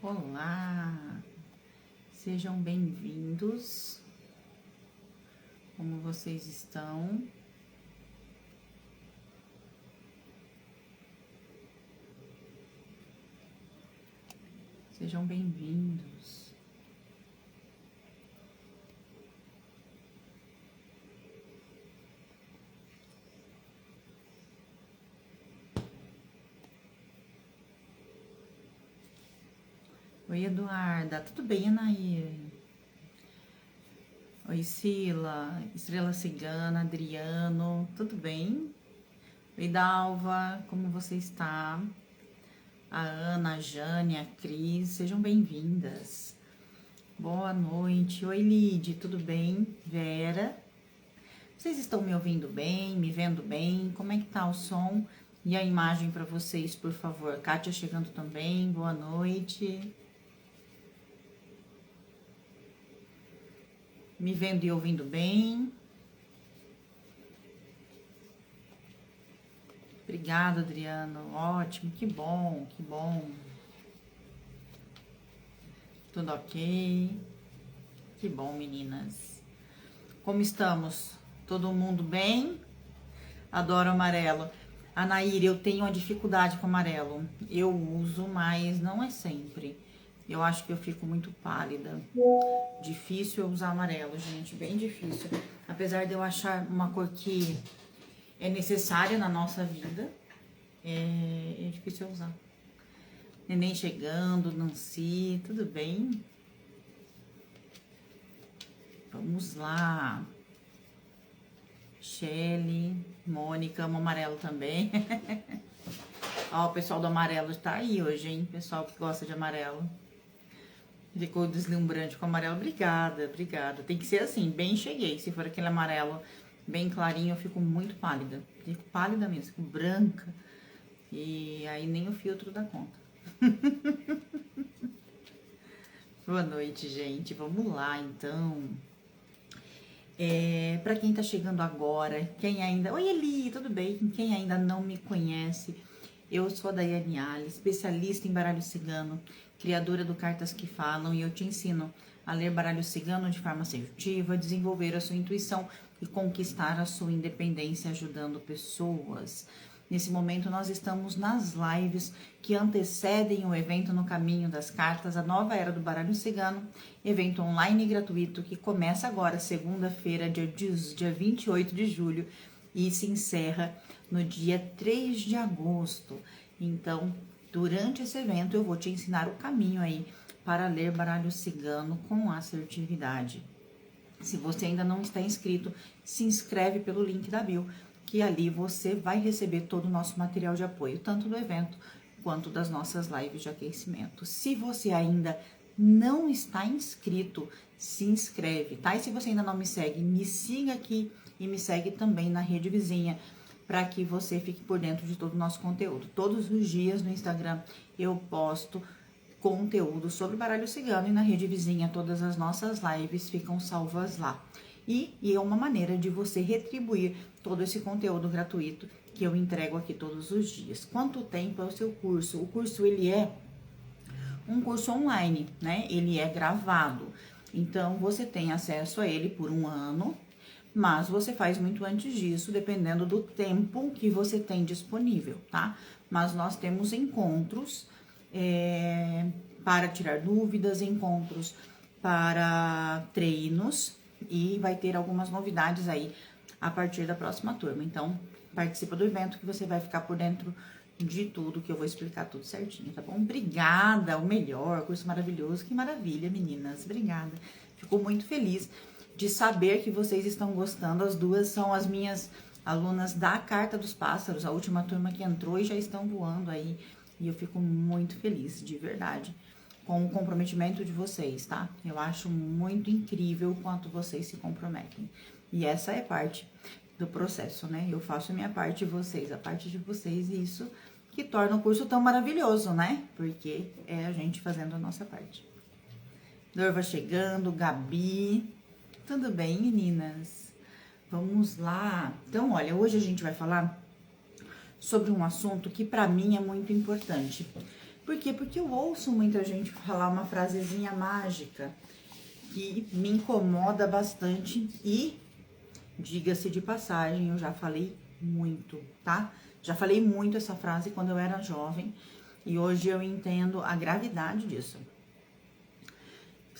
Olá, sejam bem-vindos. Como vocês estão? Sejam bem-vindos. Oi, Eduarda, tudo bem, Anaí? Oi, Sila, Estrela Cigana, Adriano, tudo bem? Oi, Dalva, como você está? A Ana, a Jane, a Cris, sejam bem-vindas. Boa noite. Oi, Lide, tudo bem? Vera, vocês estão me ouvindo bem, me vendo bem? Como é que tá o som e a imagem para vocês, por favor? Kátia chegando também, boa noite. Me vendo e ouvindo bem? Obrigada, Adriano. Ótimo, que bom, que bom. Tudo ok? Que bom, meninas. Como estamos? Todo mundo bem? Adoro amarelo. Anaíra, eu tenho uma dificuldade com amarelo. Eu uso, mas não é sempre. Eu acho que eu fico muito pálida. Difícil eu usar amarelo, gente, bem difícil. Apesar de eu achar uma cor que é necessária na nossa vida, é difícil eu usar. Neném chegando, Nancy, tudo bem? Vamos lá. Shelly, Mônica, amo amarelo também. Ó, o pessoal do amarelo tá aí hoje, hein? Pessoal que gosta de amarelo. Ficou deslumbrante com amarelo. Obrigada, obrigada. Tem que ser assim, bem cheguei. Se for aquele amarelo bem clarinho, eu fico muito pálida. Fico pálida mesmo, fico branca. E aí nem o filtro dá conta. Boa noite, gente. Vamos lá, então. Para quem tá chegando agora, quem ainda... Oi, Eli, tudo bem? Quem ainda não me conhece, eu sou a Daiane Ali, especialista em baralho cigano, criadora do Cartas que Falam, e eu te ensino a ler baralho cigano de forma assertiva, desenvolver a sua intuição e conquistar a sua independência ajudando pessoas. Nesse momento, nós estamos nas lives que antecedem o evento No Caminho das Cartas, a nova era do baralho cigano, evento online gratuito que começa agora, segunda-feira, dia 28 de julho, e se encerra no dia 3 de agosto. Então, durante esse evento, eu vou te ensinar o caminho aí para ler baralho cigano com assertividade. Se você ainda não está inscrito, se inscreve pelo link da bio, que ali você vai receber todo o nosso material de apoio, tanto do evento quanto das nossas lives de aquecimento. Se você ainda não está inscrito, se inscreve, tá? E se você ainda não me segue, me siga aqui e me segue também na rede vizinha, para que você fique por dentro de todo o nosso conteúdo. Todos os dias no Instagram eu posto conteúdo sobre baralho cigano e na rede vizinha todas as nossas lives ficam salvas lá. E é uma maneira de você retribuir todo esse conteúdo gratuito que eu entrego aqui todos os dias. Quanto tempo é o seu curso? O curso, ele é um curso online, né? Ele é gravado. Então, você tem acesso a ele por 1 ano, mas você faz muito antes disso, dependendo do tempo que você tem disponível, tá? Mas nós temos encontros para tirar dúvidas, encontros para treinos, e vai ter algumas novidades aí a partir da próxima turma. Então, participa do evento que você vai ficar por dentro de tudo, que eu vou explicar tudo certinho, tá bom? Obrigada, o melhor, curso maravilhoso, que maravilha, meninas, obrigada. Fico muito feliz de saber que vocês estão gostando. As duas são as minhas alunas da Carta dos Pássaros, a última turma que entrou, e já estão voando aí, e eu fico muito feliz, de verdade, com o comprometimento de vocês, tá? Eu acho muito incrível o quanto vocês se comprometem. E essa é parte do processo, né? Eu faço a minha parte e vocês, a parte de vocês, e isso que torna o curso tão maravilhoso, né? Porque é a gente fazendo a nossa parte. Dorva chegando, Gabi. Tudo bem, meninas? Vamos lá. Então, olha, hoje a gente vai falar sobre um assunto que para mim é muito importante. Por quê? Porque eu ouço muita gente falar uma frasezinha mágica que me incomoda bastante e, diga-se de passagem, eu já falei muito, tá? Já falei muito essa frase quando eu era jovem e hoje eu entendo a gravidade disso.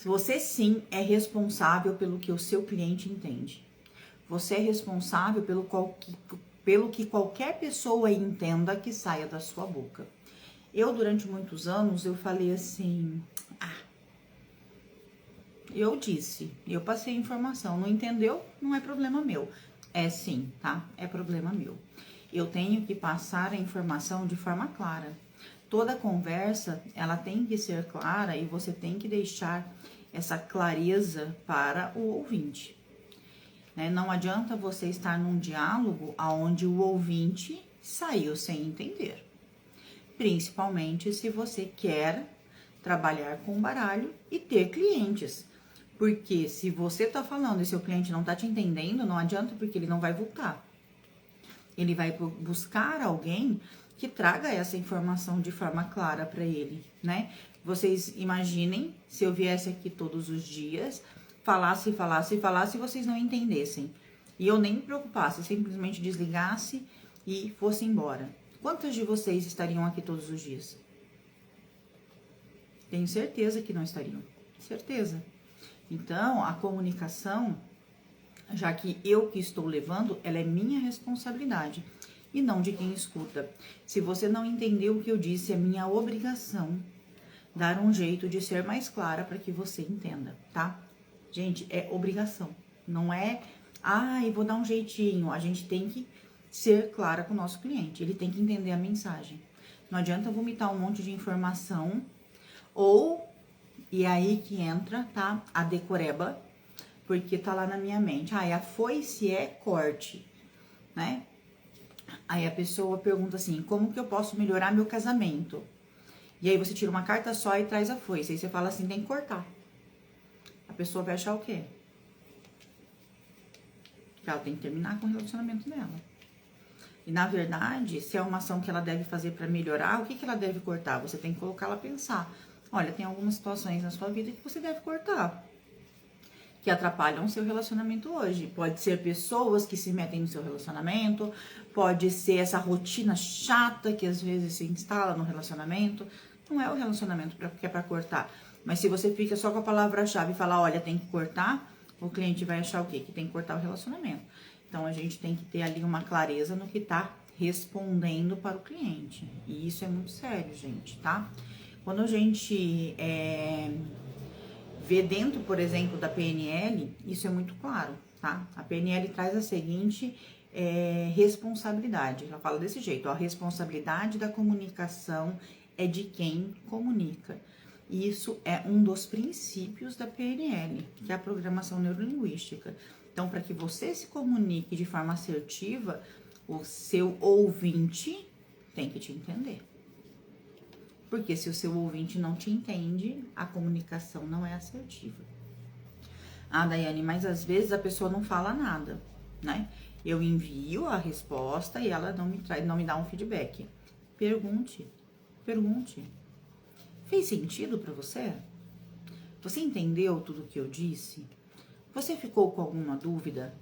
Você sim é responsável pelo que o seu cliente entende. Você é responsável pelo que qualquer pessoa entenda que saia da sua boca. Eu, durante muitos anos, eu falei assim, eu passei a informação, não entendeu? Não é problema meu. É sim, tá? É problema meu. Eu tenho que passar a informação de forma clara. Toda conversa, ela tem que ser clara e você tem que deixar essa clareza para o ouvinte. Né? Não adianta você estar num diálogo onde o ouvinte saiu sem entender. Principalmente se você quer trabalhar com baralho e ter clientes. Porque se você tá falando e seu cliente não tá te entendendo, não adianta, porque ele não vai voltar. Ele vai buscar alguém que traga essa informação de forma clara para ele, né? Vocês imaginem se eu viesse aqui todos os dias, falasse e vocês não entendessem. E eu nem me preocupasse, simplesmente desligasse e fosse embora. Quantos de vocês estariam aqui todos os dias? Tenho certeza que não estariam. Certeza. Então, a comunicação, já que eu que estou levando, ela é minha responsabilidade e não de quem escuta. Se você não entendeu o que eu disse, é minha obrigação dar um jeito de ser mais clara para que você entenda, tá? Gente, é obrigação. Não é, eu vou dar um jeitinho. A gente tem que ser clara com o nosso cliente. Ele tem que entender a mensagem. Não adianta vomitar um monte de informação e aí que entra, tá? A decoreba, porque tá lá na minha mente. A foice é corte, né? Aí a pessoa pergunta assim, como que eu posso melhorar meu casamento? E aí você tira uma carta só e traz a foice. Aí você fala assim, tem que cortar. A pessoa vai achar o quê? Que ela tem que terminar com o relacionamento dela. E na verdade, se é uma ação que ela deve fazer para melhorar, o que ela deve cortar? Você tem que colocar ela a pensar. Olha, tem algumas situações na sua vida que você deve cortar, que atrapalham o seu relacionamento hoje. Pode ser pessoas que se metem no seu relacionamento, pode ser essa rotina chata que às vezes se instala no relacionamento. Não é o relacionamento que é para cortar. Mas se você fica só com a palavra-chave e falar, olha, tem que cortar, o cliente vai achar o quê? Que tem que cortar o relacionamento. Então, a gente tem que ter ali uma clareza no que tá respondendo para o cliente. E isso é muito sério, gente, tá? Quando a gente vê dentro, por exemplo, da PNL, isso é muito claro, tá? A PNL traz a seguinte responsabilidade. Ela fala desse jeito, ó, a responsabilidade da comunicação é de quem comunica. Isso é um dos princípios da PNL, que é a programação neurolinguística. Então, para que você se comunique de forma assertiva, o seu ouvinte tem que te entender. Porque se o seu ouvinte não te entende, a comunicação não é assertiva. Daiane, mas às vezes a pessoa não fala nada, né? Eu envio a resposta e ela não me dá um feedback. Pergunte. Fez sentido para você? Você entendeu tudo o que eu disse? Você ficou com alguma dúvida?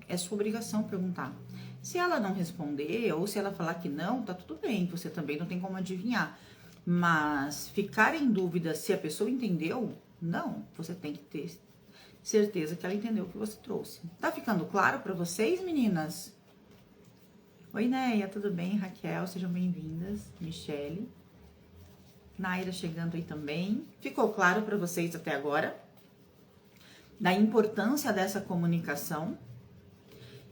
É sua obrigação perguntar. Se ela não responder ou se ela falar que não, tá tudo bem, você também não tem como adivinhar. Mas ficar em dúvida se a pessoa entendeu, não, você tem que ter certeza que ela entendeu o que você trouxe. Tá ficando claro para vocês, meninas? Oi, Neia, tudo bem? Raquel, sejam bem-vindas. Michele. Naira chegando aí também. Ficou claro para vocês até agora? Da importância dessa comunicação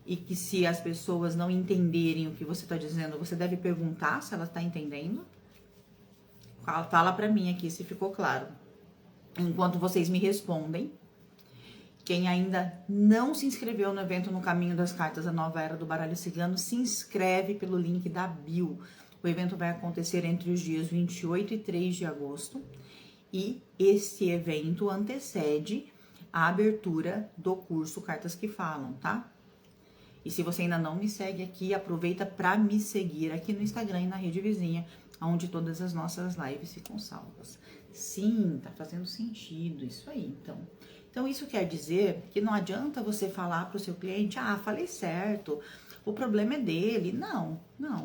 e que se as pessoas não entenderem o que você está dizendo, você deve perguntar se ela está entendendo. Fala para mim aqui se ficou claro. Enquanto vocês me respondem, quem ainda não se inscreveu no evento No Caminho das Cartas, a Nova Era do Baralho Cigano, se inscreve pelo link da bio. O evento vai acontecer entre os dias 28 e 3 de agosto e esse evento antecede a abertura do curso Cartas que Falam, tá? E se você ainda não me segue aqui, aproveita para me seguir aqui no Instagram e na rede vizinha, onde todas as nossas lives ficam salvas. Sim, tá fazendo sentido isso aí, então. Então, isso quer dizer que não adianta você falar para o seu cliente, falei certo, o problema é dele. Não,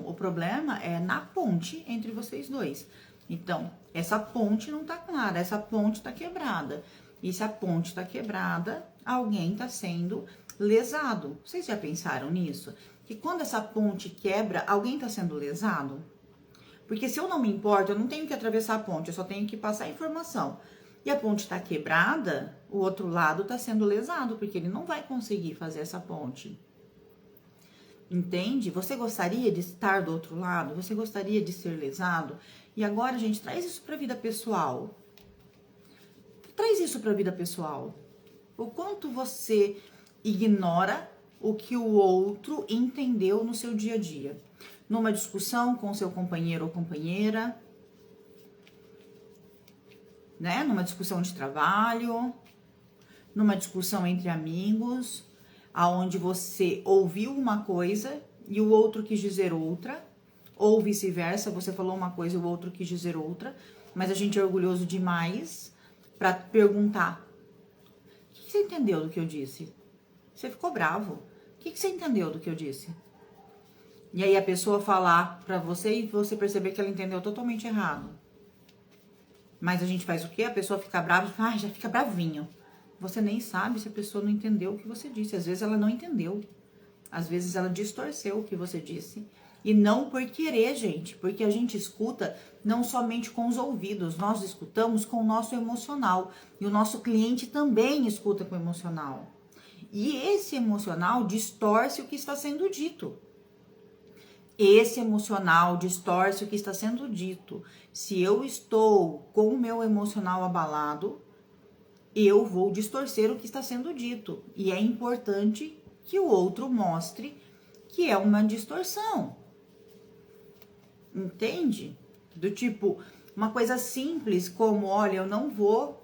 o problema é na ponte entre vocês dois. Então, essa ponte não tá clara, essa ponte tá quebrada. E se a ponte tá quebrada, alguém tá sendo lesado. Vocês já pensaram nisso? Que quando essa ponte quebra, alguém tá sendo lesado? Porque se eu não me importo, eu não tenho que atravessar a ponte, eu só tenho que passar a informação. E a ponte está quebrada, o outro lado está sendo lesado, porque ele não vai conseguir fazer essa ponte. Entende? Você gostaria de estar do outro lado? Você gostaria de ser lesado? E agora, gente, traz isso para a vida pessoal. Traz isso para a vida pessoal. O quanto você ignora o que o outro entendeu no seu dia a dia. Numa discussão com seu companheiro ou companheira, né? Numa discussão de trabalho, numa discussão entre amigos, aonde você ouviu uma coisa e o outro quis dizer outra, ou vice-versa, você falou uma coisa e o outro quis dizer outra, mas a gente é orgulhoso demais para perguntar: o que você entendeu do que eu disse? Você ficou bravo. O que você entendeu do que eu disse? E aí a pessoa falar para você e você perceber que ela entendeu totalmente errado. Mas a gente faz o quê? A pessoa fica brava, já fica bravinho. Você nem sabe se a pessoa não entendeu o que você disse. Às vezes ela não entendeu. Às vezes ela distorceu o que você disse. E não por querer, gente. Porque a gente escuta não somente com os ouvidos. Nós escutamos com o nosso emocional. E o nosso cliente também escuta com o emocional. E esse emocional distorce o que está sendo dito. Esse emocional distorce o que está sendo dito. Se eu estou com o meu emocional abalado, eu vou distorcer o que está sendo dito. E é importante que o outro mostre que é uma distorção. Entende? Do tipo, uma coisa simples como, olha, eu não vou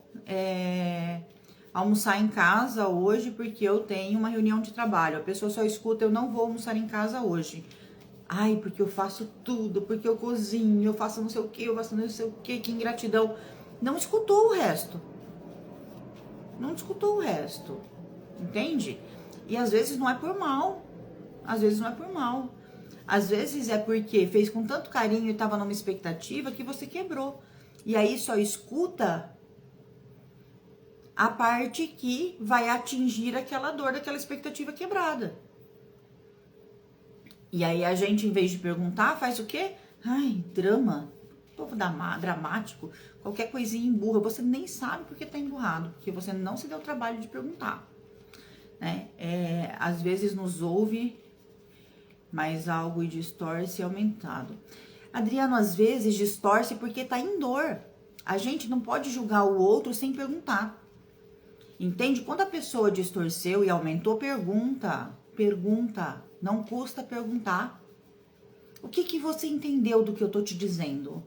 almoçar em casa hoje porque eu tenho uma reunião de trabalho. A pessoa só escuta, eu não vou almoçar em casa hoje. Ai, porque eu faço tudo, porque eu cozinho, eu faço não sei o que, eu faço não sei o que ingratidão. Não escutou o resto. Não escutou o resto. Entende? E às vezes não é por mal. Às vezes não é por mal. Às vezes é porque fez com tanto carinho e estava numa expectativa que você quebrou. E aí só escuta a parte que vai atingir aquela dor daquela expectativa quebrada. E aí a gente, em vez de perguntar, faz o quê? Ai, drama. Povo dramático. Qualquer coisinha emburra. Você nem sabe porque tá emburrado. Porque você não se deu o trabalho de perguntar. Né? Às vezes nos ouve, mas algo distorce aumentado. Adriano, às vezes distorce porque tá em dor. A gente não pode julgar o outro sem perguntar. Entende? Quando a pessoa distorceu e aumentou, pergunta. Pergunta. Não custa perguntar. O que você entendeu do que eu tô te dizendo?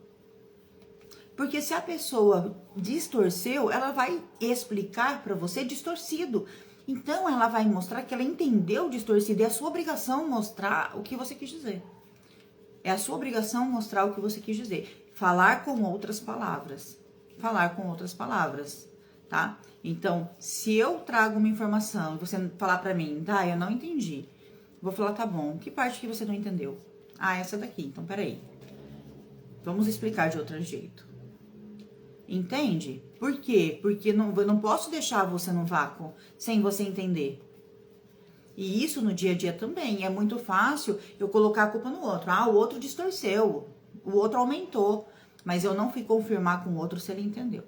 Porque se a pessoa distorceu, ela vai explicar para você distorcido. Então, ela vai mostrar que ela entendeu distorcido. É a sua obrigação mostrar o que você quis dizer. É a sua obrigação mostrar o que você quis dizer. Falar com outras palavras. Falar com outras palavras, tá? Então, se eu trago uma informação e você falar para mim, tá, eu não entendi. Vou falar, tá bom, que parte que você não entendeu? Essa daqui, então peraí. Vamos explicar de outro jeito. Entende? Por quê? Porque eu não posso deixar você no vácuo sem você entender. E isso no dia a dia também. É muito fácil eu colocar a culpa no outro. O outro distorceu, o outro aumentou. Mas eu não fui confirmar com o outro se ele entendeu.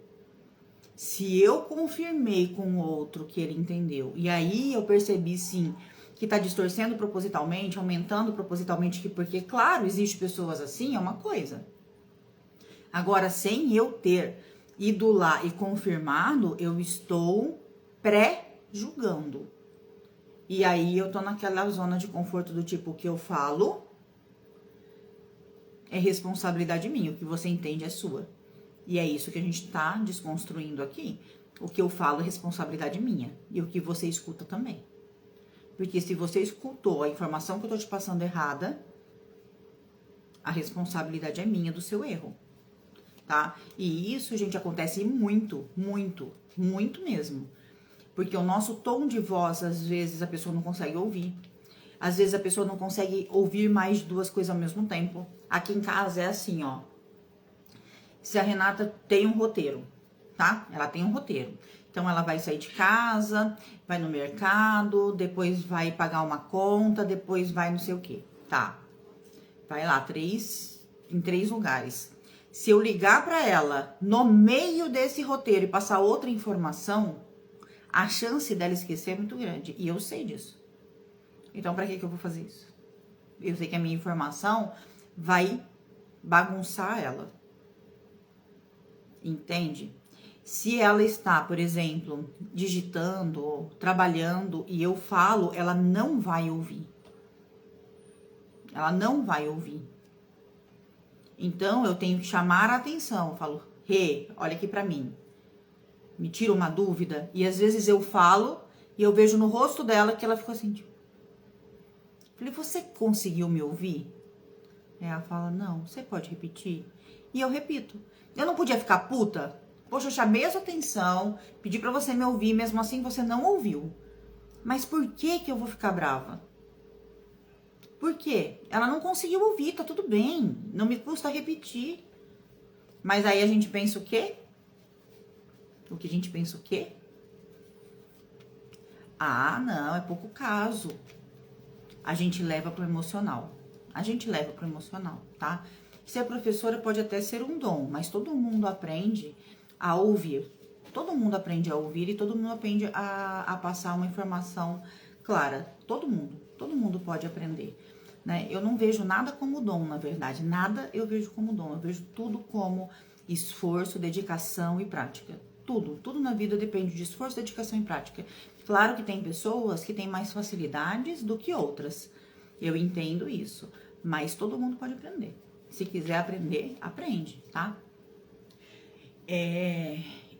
Se eu confirmei com o outro que ele entendeu, e aí eu percebi sim que tá distorcendo propositalmente, aumentando propositalmente, porque, claro, existe pessoas assim, é uma coisa. Agora, sem eu ter ido lá e confirmado, eu estou pré-julgando. E aí eu tô naquela zona de conforto do tipo, o que eu falo é responsabilidade minha, o que você entende é sua. E é isso que a gente tá desconstruindo aqui. O que eu falo é responsabilidade minha, e o que você escuta também. Porque se você escutou a informação que eu tô te passando errada, A responsabilidade é minha do seu erro, tá? E isso, gente, acontece muito, muito, muito mesmo. Porque o nosso tom de voz, às vezes, a pessoa não consegue ouvir. Às vezes a pessoa não consegue ouvir mais de duas coisas ao mesmo tempo. Aqui em casa é assim, ó. Se a Renata tem um roteiro, tá? Ela tem um roteiro. Então ela vai sair de casa, vai no mercado, depois vai pagar uma conta, depois vai não sei o quê. Tá. Vai lá, em três lugares. Se eu ligar para ela no meio desse roteiro e passar outra informação, a chance dela esquecer é muito grande. E eu sei disso. Então, para que eu vou fazer isso? Eu sei que a minha informação vai bagunçar ela. Entende? Se ela está, por exemplo, digitando, trabalhando e eu falo, ela não vai ouvir. Ela não vai ouvir. Então, eu tenho que chamar a atenção. Eu falo, olha aqui pra mim. Me tira uma dúvida. E às vezes eu falo e eu vejo no rosto dela que ela ficou assim, tipo... Falei, você conseguiu me ouvir? Ela fala, não, você pode repetir? E eu repito. Eu não podia ficar puta? Poxa, eu chamei a sua atenção, pedi pra você me ouvir, mesmo assim você não ouviu. Mas por que eu vou ficar brava? Por quê? Ela não conseguiu ouvir, tá tudo bem. Não me custa repetir. Mas aí a gente pensa o quê? O que a gente pensa o quê? Ah, não, é pouco caso. A gente leva pro emocional. A gente leva pro emocional, tá? Ser professora pode até ser um dom, mas todo mundo aprende a ouvir. Todo mundo aprende a ouvir e todo mundo aprende a passar uma informação clara. Todo mundo pode aprender, né? Eu não vejo nada como dom, na verdade. Nada eu vejo como dom. Eu vejo tudo como esforço, dedicação e prática. Tudo na vida depende de esforço, dedicação e prática. Claro que tem pessoas que têm mais facilidades do que outras. Eu entendo isso, mas todo mundo pode aprender. Se quiser aprender, aprende, tá?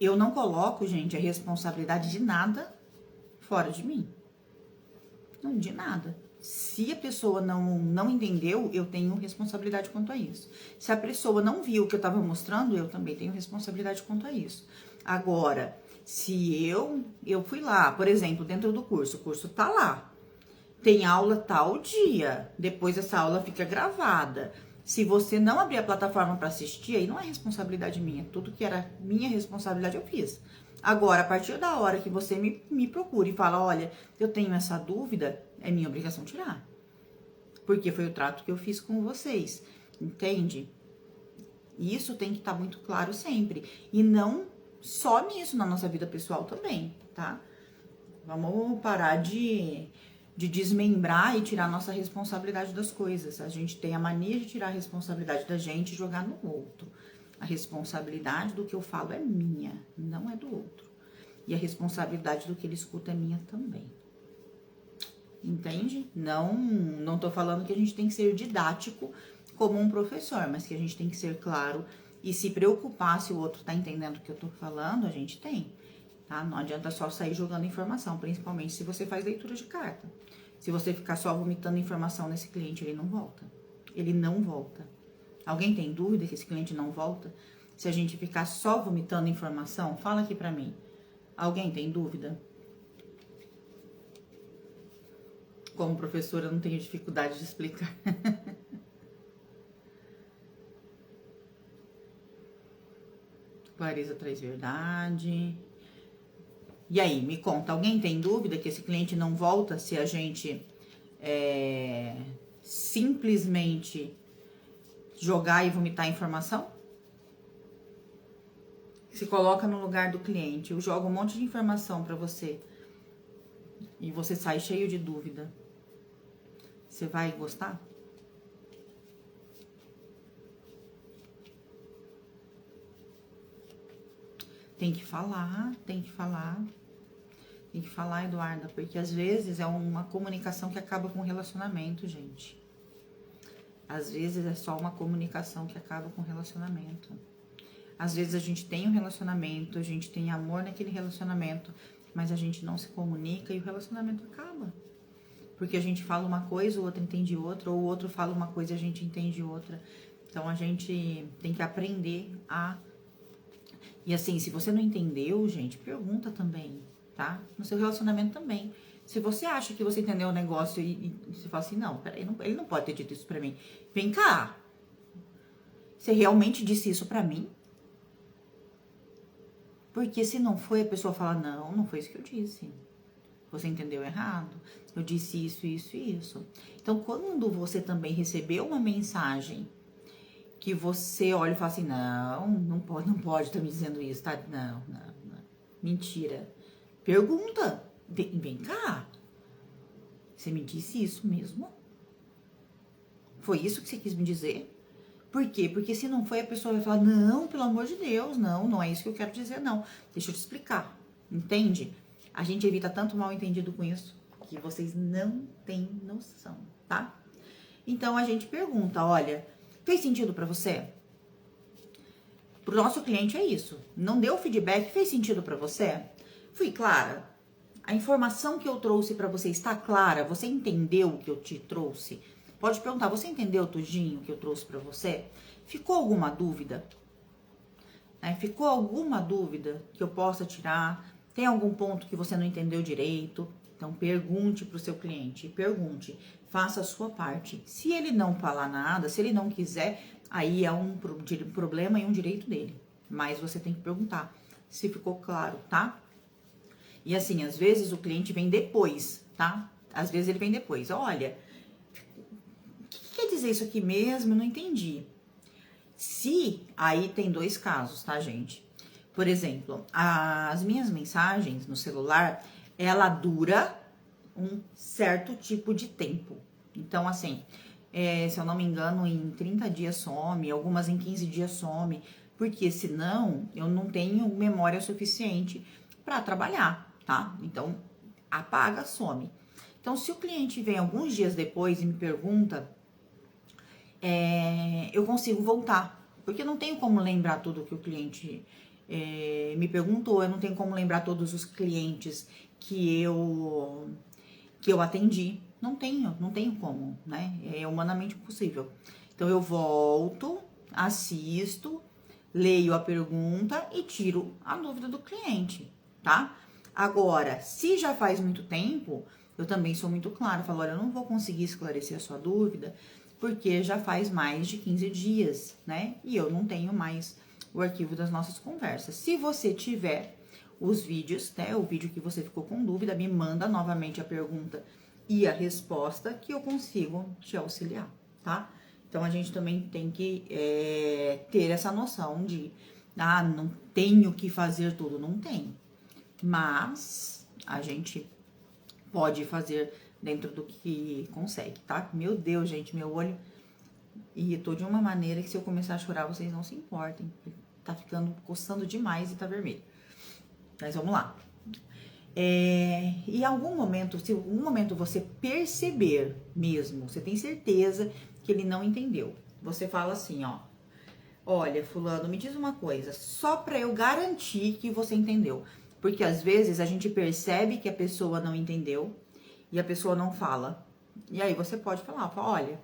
Eu não coloco, gente, a responsabilidade de nada fora de mim. Não, de nada. Se a pessoa não entendeu, eu tenho responsabilidade quanto a isso. Se a pessoa não viu o que eu estava mostrando, eu também tenho responsabilidade quanto a isso. Agora, se eu fui lá, por exemplo, dentro do curso, o curso tá lá. Tem aula tal dia, depois essa aula fica gravada. Se você não abrir a plataforma para assistir, aí não é responsabilidade minha. Tudo que era minha responsabilidade eu fiz. Agora, a partir da hora que você me procura e fala, olha, eu tenho essa dúvida, é minha obrigação tirar. Porque foi o trato que eu fiz com vocês, entende? Isso tem que estar muito claro sempre. E não só nisso, na nossa vida pessoal também, tá? Vamos parar de desmembrar e tirar nossa responsabilidade das coisas. A gente tem a mania de tirar a responsabilidade da gente e jogar no outro. A responsabilidade do que eu falo é minha, não é do outro. E a responsabilidade do que ele escuta é minha também. Entende? Não tô falando que a gente tem que ser didático como um professor, mas que a gente tem que ser claro e se preocupar se o outro tá entendendo o que eu tô falando, a gente tem. Tá? Não adianta só sair jogando informação, principalmente se você faz leitura de carta. Se você ficar só vomitando informação nesse cliente, ele não volta. Ele não volta. Alguém tem dúvida que esse cliente não volta? Se a gente ficar só vomitando informação, fala aqui pra mim. Alguém tem dúvida? Como professora, eu não tenho dificuldade de explicar. Clareza traz verdade. E aí, me conta, alguém tem dúvida que esse cliente não volta se a gente simplesmente jogar e vomitar informação? Se coloca no lugar do cliente, eu jogo um monte de informação para você e você sai cheio de dúvida. Você vai gostar? Tem que falar, tem que falar. Tem que falar, Eduarda, porque às vezes é uma comunicação que acaba com o relacionamento, gente. Às vezes é só uma comunicação que acaba com o relacionamento. Às vezes a gente tem um relacionamento, a gente tem amor naquele relacionamento, mas a gente não se comunica e o relacionamento acaba. Porque a gente fala uma coisa, o outro entende outra, ou o outro fala uma coisa e a gente entende outra. Então a gente tem que aprender a... E assim, se você não entendeu, gente, pergunta também, tá? No seu relacionamento também. Se você acha que você entendeu o negócio e você fala assim, não, peraí, ele não pode ter dito isso pra mim. Vem cá, você realmente disse isso pra mim? Porque se não foi, a pessoa fala, não, não foi isso que eu disse. Você entendeu errado. Eu disse isso, isso e isso. Então, quando você também recebeu uma mensagem que você olha e fala assim, não pode estar me dizendo isso, tá? Não. Mentira. Pergunta. Vem cá. Você me disse isso mesmo? Foi isso que você quis me dizer? Por quê? Porque se não foi, a pessoa vai falar, não, pelo amor de Deus, não é isso que eu quero dizer, não. Deixa eu te explicar, entende? A gente evita tanto mal entendido com isso, que vocês não têm noção, tá? Então, a gente pergunta, olha, fez sentido pra você? Pro nosso cliente é isso. Não deu feedback, fez sentido pra você? Fui clara? A informação que eu trouxe pra você está clara? Você entendeu o que eu te trouxe? Pode perguntar, você entendeu tudinho que eu trouxe pra você? Ficou alguma dúvida? Ficou alguma dúvida que eu possa tirar? Tem algum ponto que você não entendeu direito? Então, pergunte pro seu cliente, pergunte, faça a sua parte. Se ele não falar nada, se ele não quiser, aí é um problema e um direito dele. Mas você tem que perguntar se ficou claro, tá? E assim, às vezes o cliente vem depois, tá? Às vezes ele vem depois. Olha, o que quer dizer isso aqui mesmo? Eu não entendi. Se, aí tem dois casos, tá, gente? Por exemplo, as minhas mensagens no celular, ela dura um certo tipo de tempo. Então, assim, se eu não me engano, em 30 dias some, algumas em 15 dias some, porque senão eu não tenho memória suficiente para trabalhar, tá? Então, apaga, some. Então, se o cliente vem alguns dias depois e me pergunta, eu consigo voltar, porque eu não tenho como lembrar tudo que o cliente me perguntou, eu não tenho como lembrar todos os clientes que eu atendi. Não tenho como, né? É humanamente impossível. Então eu volto, assisto, leio a pergunta e tiro a dúvida do cliente, tá? Agora, se já faz muito tempo, eu também sou muito clara, falo, olha, eu não vou conseguir esclarecer a sua dúvida, porque já faz mais de 15 dias, né? E eu não tenho mais o arquivo das nossas conversas. Se você tiver os vídeos, né? O vídeo que você ficou com dúvida, me manda novamente a pergunta e a resposta que eu consigo te auxiliar, tá? Então, a gente também tem que ter essa noção de, não tenho que fazer tudo, não tem. Mas a gente pode fazer dentro do que consegue, tá? Meu Deus, gente, meu olho irritou de uma maneira que se eu começar a chorar, vocês não se importem. Tá ficando coçando demais e tá vermelho. Mas vamos lá. E em algum momento, se em algum momento você perceber mesmo, você tem certeza que ele não entendeu, você fala assim, ó, olha, fulano, me diz uma coisa, só pra eu garantir que você entendeu. Porque às vezes a gente percebe que a pessoa não entendeu e a pessoa não fala. E aí você pode falar, olha,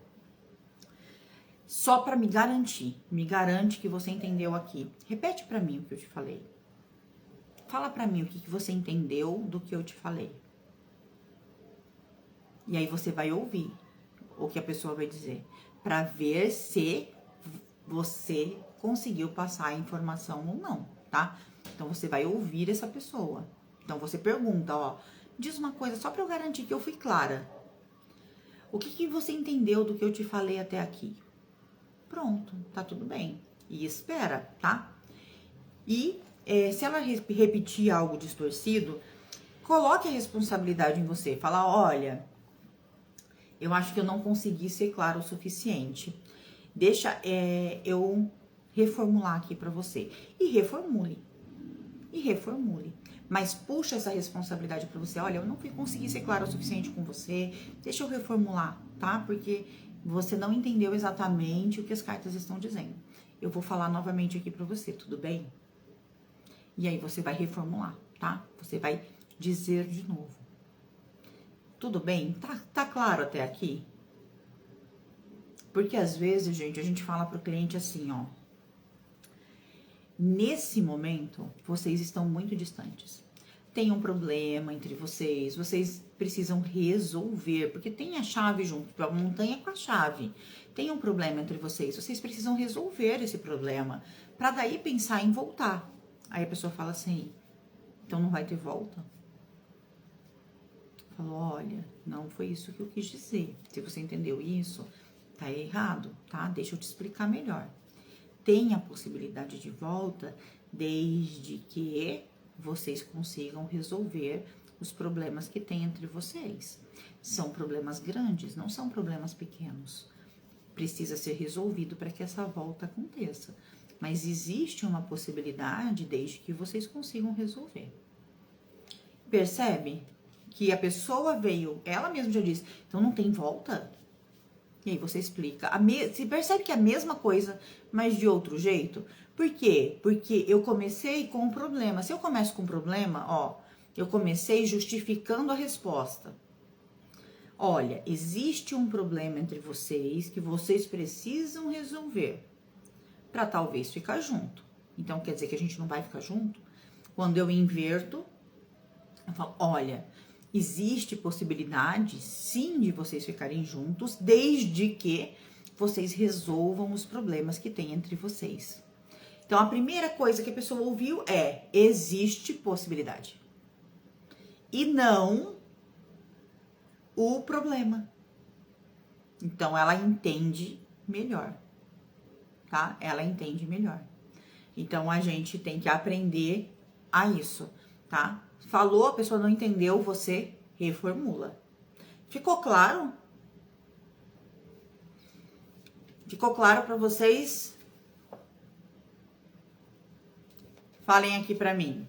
só pra me garantir, me garante que você entendeu aqui. Repete pra mim o que eu te falei. Fala pra mim o que você entendeu do que eu te falei. E aí você vai ouvir o que a pessoa vai dizer, pra ver se você conseguiu passar a informação ou não, tá? Então você vai ouvir essa pessoa. Então você pergunta, ó, diz uma coisa só pra eu garantir que eu fui clara. O que você entendeu do que eu te falei até aqui? Pronto, tá tudo bem. E espera, tá? E se ela repetir algo distorcido, coloque a responsabilidade em você. Fala, olha, eu acho que eu não consegui ser claro o suficiente. Deixa eu reformular aqui pra você. E reformule. Mas puxa essa responsabilidade pra você. Olha, eu não consegui ser claro o suficiente com você. Deixa eu reformular, tá? Porque você não entendeu exatamente o que as cartas estão dizendo. Eu vou falar novamente aqui pra você, tudo bem? E aí você vai reformular, tá? Você vai dizer de novo. Tudo bem? Tá claro até aqui? Porque às vezes, gente, a gente fala pro cliente assim, ó. Nesse momento, vocês estão muito distantes. Tem um problema entre vocês, vocês precisam resolver, porque tem a chave junto, a montanha com a chave. Tem um problema entre vocês, vocês precisam resolver esse problema, para daí pensar em voltar. Aí a pessoa fala assim, então não vai ter volta? Falou, olha, não foi isso que eu quis dizer. Se você entendeu isso, tá errado, tá? Deixa eu te explicar melhor. Tem a possibilidade de volta desde que vocês consigam resolver os problemas que tem entre vocês. São problemas grandes, não são problemas pequenos. Precisa ser resolvido para que essa volta aconteça. Mas existe uma possibilidade desde que vocês consigam resolver. Percebe que a pessoa veio, ela mesma já disse, então não tem volta? E aí você explica. Você percebe que é a mesma coisa, mas de outro jeito? Por quê? Porque eu comecei com um problema. Se eu começo com um problema, ó, eu comecei justificando a resposta. Olha, existe um problema entre vocês que vocês precisam resolver para talvez ficar junto. Então quer dizer que a gente não vai ficar junto? Quando eu inverto, eu falo, olha, existe possibilidade, sim, de vocês ficarem juntos, desde que vocês resolvam os problemas que tem entre vocês. Então, a primeira coisa que a pessoa ouviu é, existe possibilidade. E não o problema. Então, ela entende melhor, tá? Ela entende melhor. Então, a gente tem que aprender a isso, tá? Falou, a pessoa não entendeu, você reformula. Ficou claro? Ficou claro para vocês? Falem aqui para mim.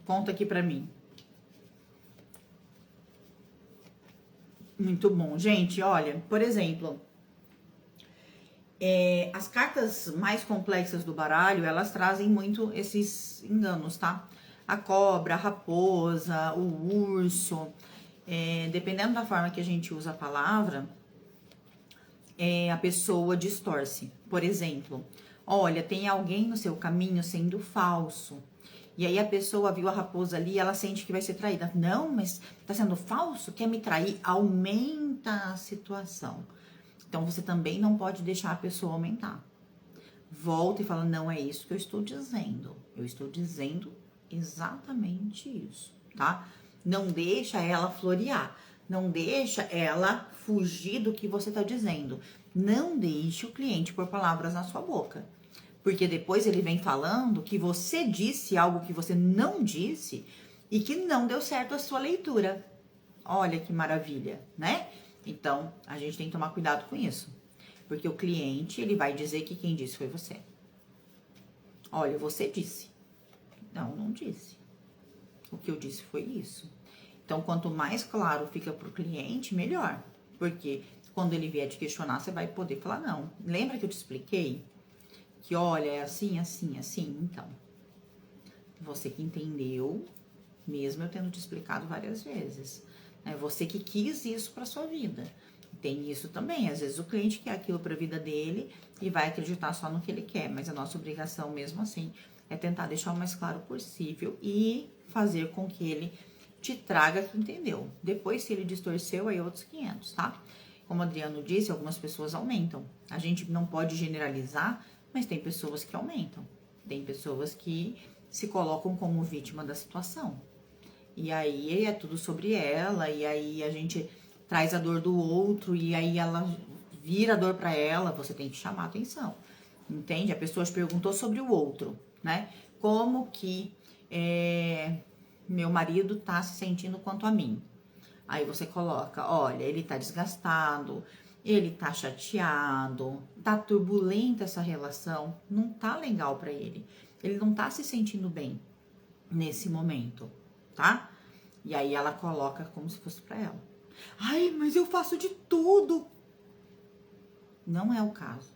Conta aqui para mim. Muito bom. Gente, olha, por exemplo, as cartas mais complexas do baralho, elas trazem muito esses enganos, tá? A cobra, a raposa, o urso, dependendo da forma que a gente usa a palavra, a pessoa distorce. Por exemplo, olha, tem alguém no seu caminho sendo falso. E aí a pessoa viu a raposa ali, ela sente que vai ser traída. Não, mas tá sendo falso? Quer me trair? Aumenta a situação. Então, você também não pode deixar a pessoa aumentar. Volta e fala, não é isso que eu estou dizendo. Eu estou dizendo exatamente isso, tá? Não deixa ela florear. Não deixa ela fugir do que você está dizendo. Não deixe o cliente pôr palavras na sua boca. Porque depois ele vem falando que você disse algo que você não disse e que não deu certo a sua leitura. Olha que maravilha, né? Então, a gente tem que tomar cuidado com isso. Porque o cliente, ele vai dizer que quem disse foi você. Olha, você disse. Não, não disse. O que eu disse foi isso. Então, quanto mais claro fica para o cliente, melhor. Porque quando ele vier te questionar, você vai poder falar, não. Lembra que eu te expliquei? Que, olha, é assim, assim, assim. Então, você que entendeu, mesmo eu tendo te explicado várias vezes. É você que quis isso para sua vida. Tem isso também. Às vezes o cliente quer aquilo para a vida dele e vai acreditar só no que ele quer. Mas a nossa obrigação, mesmo assim, é tentar deixar o mais claro possível e fazer com que ele te traga que entendeu. Depois, se ele distorceu, aí outros 500, tá? Como o Adriano disse, algumas pessoas aumentam. A gente não pode generalizar, mas tem pessoas que aumentam. Tem pessoas que se colocam como vítima da situação. E aí é tudo sobre ela, e aí a gente traz a dor do outro, e aí ela vira a dor pra ela, você tem que chamar a atenção. Entende? A pessoa te perguntou sobre o outro, né? Como que meu marido tá se sentindo quanto a mim? Aí você coloca, olha, ele tá desgastado, ele tá chateado, tá turbulenta essa relação, não tá legal pra ele. Ele não tá se sentindo bem nesse momento, tá? E aí ela coloca como se fosse pra ela. Ai, mas eu faço de tudo. Não é o caso.